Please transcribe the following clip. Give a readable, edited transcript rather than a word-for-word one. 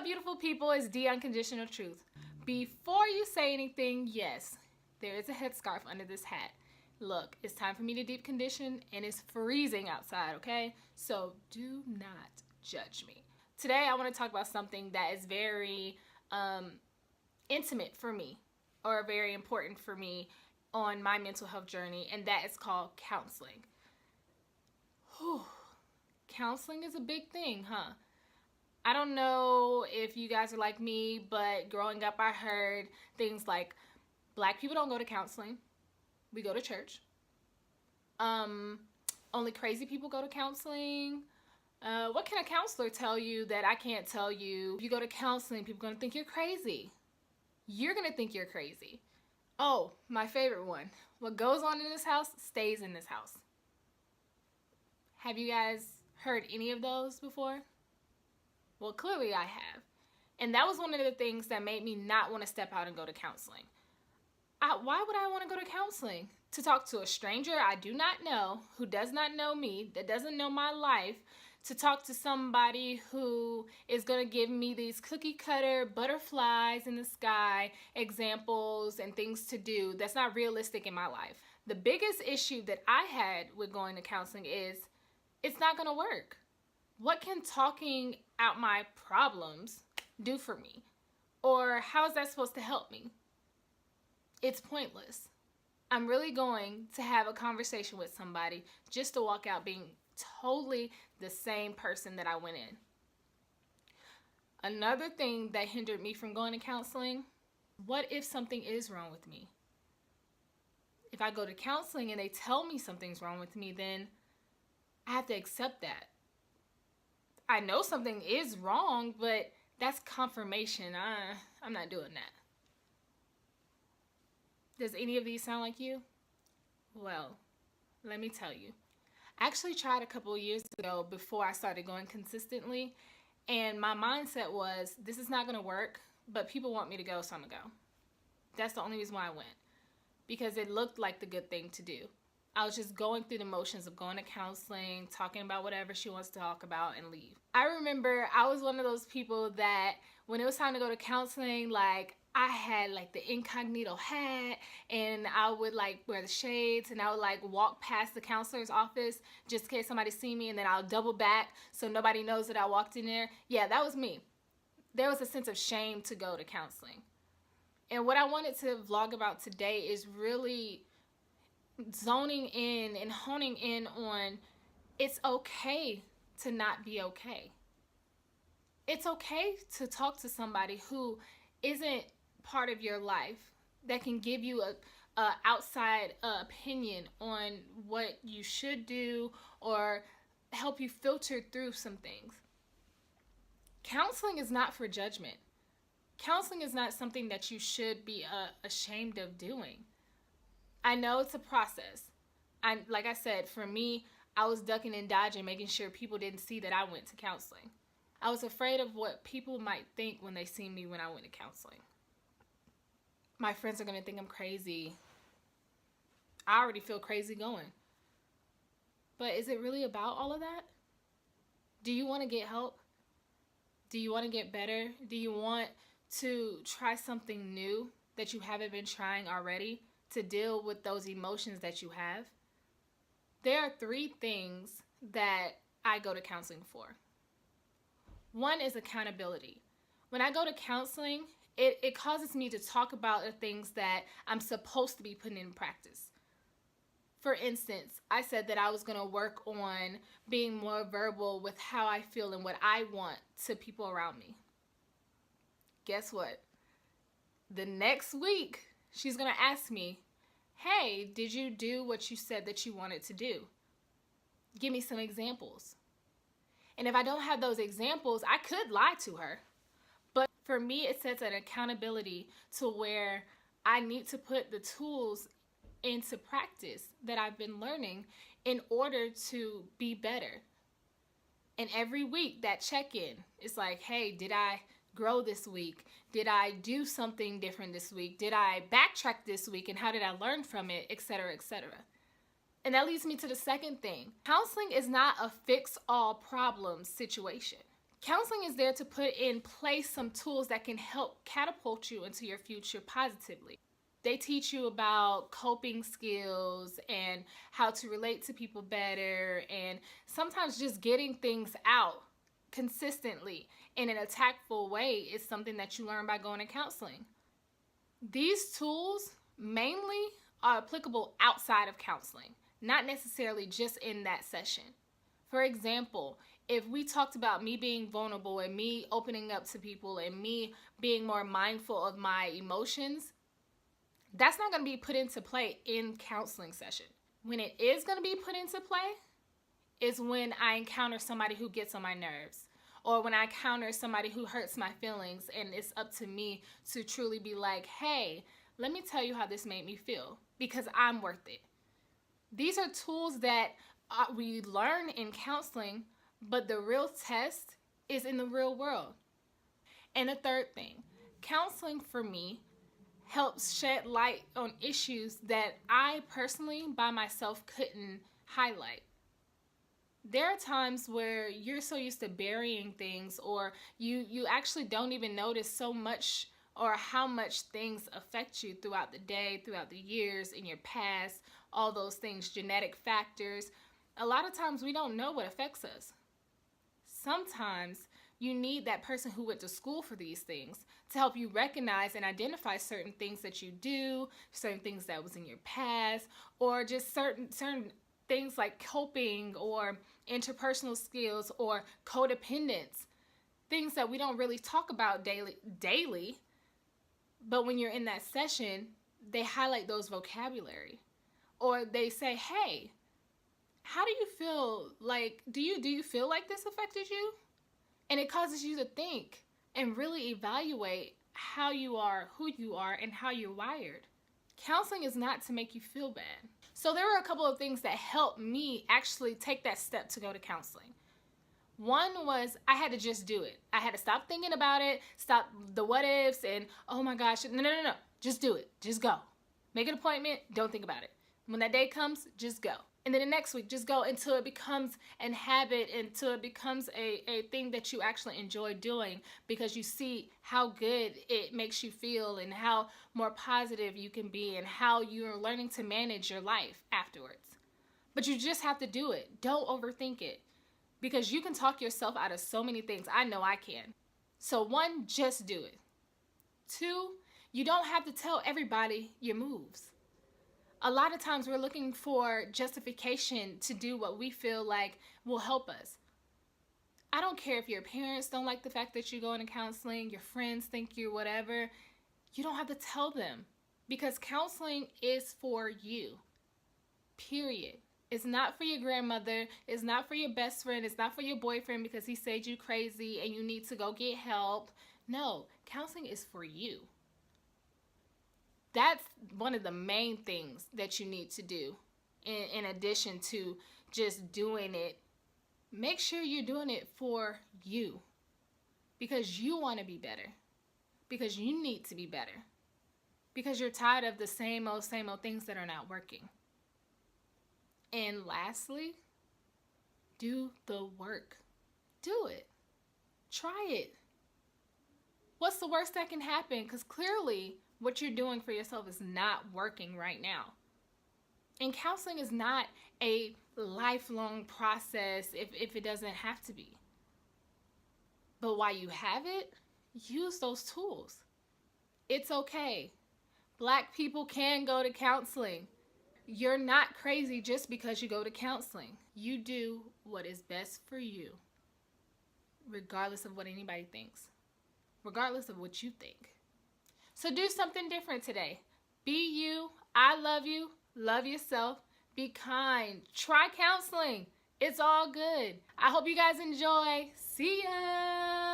up, beautiful people? It's the Unconditional Truth. Before you say anything, yes, there is a headscarf under this hat. Look, it's time for me to deep condition and it's freezing outside, okay? So do not judge me. Today, I want to talk about something that is very intimate for me, or very important for me on my mental health journey, and that is called counseling. Whew. Counseling is a big thing, huh? I don't know if you guys are like me, but growing up I heard things like black people don't go to counseling. We go to church. Only crazy people go to counseling. What can a counselor tell you that I can't tell you? If you go to counseling, people are going to think you're crazy. You're going to think you're crazy. Oh, my favorite one. What goes on in this house stays in this house. Have you guys heard any of those before? Well, clearly I have. And that was one of the things that made me not want to step out and go to counseling. Why would I want to go to counseling? To talk to a stranger I do not know, who does not know me, that doesn't know my life, to talk to somebody who is going to give me these cookie cutter butterflies in the sky examples and things to do that's not realistic in my life. The biggest issue that I had with going to counseling is it's not going to work. What can talking out my problems do for me? Or how is that supposed to help me? It's pointless. I'm really going to have a conversation with somebody just to walk out being totally the same person that I went in. Another thing that hindered me from going to counseling, what if something is wrong with me? If I go to counseling and they tell me something's wrong with me, then I have to accept that. I know something is wrong, but that's confirmation. I'm not doing that. Does any of these sound like you? Well, let me tell you. I actually tried a couple of years ago before I started going consistently, and my mindset was, this is not going to work, but people want me to go, so I'm going to go. That's the only reason why I went, because it looked like the good thing to do. I was just going through the motions of going to counseling, talking about whatever she wants to talk about, and leave. I remember I was one of those people that when it was time to go to counseling, like I had like the incognito hat and I would like wear the shades and I would like walk past the counselor's office just in case somebody see me, and then I'll double back so nobody knows that I walked in there. Yeah, that was me. There was a sense of shame to go to counseling. And what I wanted to vlog about today is really zoning in and honing in on it's okay to not be okay. It's okay to talk to somebody who isn't part of your life, that can give you a outside opinion on what you should do or help you filter through some things. Counseling is not for judgment. Counseling is not something that you should be ashamed of doing. I know it's a process. Like I said, for me, I was ducking and dodging, making sure people didn't see that I went to counseling. I was afraid of what people might think when they see me when I went to counseling. My friends are going to think I'm crazy. I already feel crazy going. But is it really about all of that? Do you want to get help? Do you want to get better? Do you want to try something new that you haven't been trying already to deal with those emotions that you have? There are 3 things that I go to counseling for. One is accountability. When I go to counseling, it causes me to talk about the things that I'm supposed to be putting in practice. For instance, I said that I was going to work on being more verbal with how I feel and what I want to people around me. Guess what? The next week, she's going to ask me, hey, did you do what you said that you wanted to do? Give me some examples. And if I don't have those examples, I could lie to her. But for me, it sets an accountability to where I need to put the tools into practice that I've been learning in order to be better. And every week, that check-in is like, hey, did I grow this week? Did I do something different this week? Did I backtrack this week? And how did I learn from it, etc., etc.? And that leads me to the second thing. Counseling is not a fix-all problem situation. Counseling is there to put in place some tools that can help catapult you into your future positively. They teach you about coping skills and how to relate to people better, and sometimes just getting things out consistently in an tactful way is something that you learn by going to counseling. These tools mainly are applicable outside of counseling, not necessarily just in that session. For example, if we talked about me being vulnerable and me opening up to people and me being more mindful of my emotions, that's not going to be put into play in counseling session. When it is going to be put into play is when I encounter somebody who gets on my nerves, or when I encounter somebody who hurts my feelings, and it's up to me to truly be like, hey, let me tell you how this made me feel, because I'm worth it. These are tools that we learn in counseling, but the real test is in the real world. And the third thing, counseling for me helps shed light on issues that I personally by myself couldn't highlight. There are times where you're so used to burying things, or you actually don't even notice so much or how much things affect you throughout the day, throughout the years, in your past, all those things, genetic factors. A lot of times we don't know what affects us. Sometimes you need that person who went to school for these things to help you recognize and identify certain things that you do, certain things that was in your past, or just certain things like coping or interpersonal skills or codependence, things that we don't really talk about daily, but when you're in that session, they highlight those vocabulary, or they say, hey, how do you feel? Like, do you feel like this affected you? And it causes you to think and really evaluate how you are, who you are, and how you're wired. Counseling is not to make you feel bad. So there were a couple of things that helped me actually take that step to go to counseling. One was I had to just do it. I had to stop thinking about it, stop the what ifs, and oh my gosh, no. Just do it. Just go. Make an appointment. Don't think about it. When that day comes, just go. And then the next week, just go until it becomes an habit, until it becomes a thing that you actually enjoy doing, because you see how good it makes you feel and how more positive you can be and how you're learning to manage your life afterwards. But you just have to do it. Don't overthink it, because you can talk yourself out of so many things. I know I can. So one, just do it. Two, you don't have to tell everybody your moves. A lot of times we're looking for justification to do what we feel like will help us. I don't care if your parents don't like the fact that you're going to counseling, your friends think you're whatever. You don't have to tell them, because counseling is for you. Period. It's not for your grandmother. It's not for your best friend. It's not for your boyfriend because he said you crazy and you need to go get help. No, counseling is for you. That's one of the main things that you need to do in addition to just doing it. Make sure you're doing it for you, because you want to be better, because you need to be better, because you're tired of the same old things that are not working. And lastly, do the work. Do it. Try it. What's the worst that can happen? Because clearly what you're doing for yourself is not working right now. And counseling is not a lifelong process if it doesn't have to be. But while you have it, use those tools. It's okay. Black people can go to counseling. You're not crazy just because you go to counseling. You do what is best for you, regardless of what anybody thinks, regardless of what you think. So do something different today. Be you. I love you. Love yourself. Be kind. Try counseling. It's all good. I hope you guys enjoy. See ya.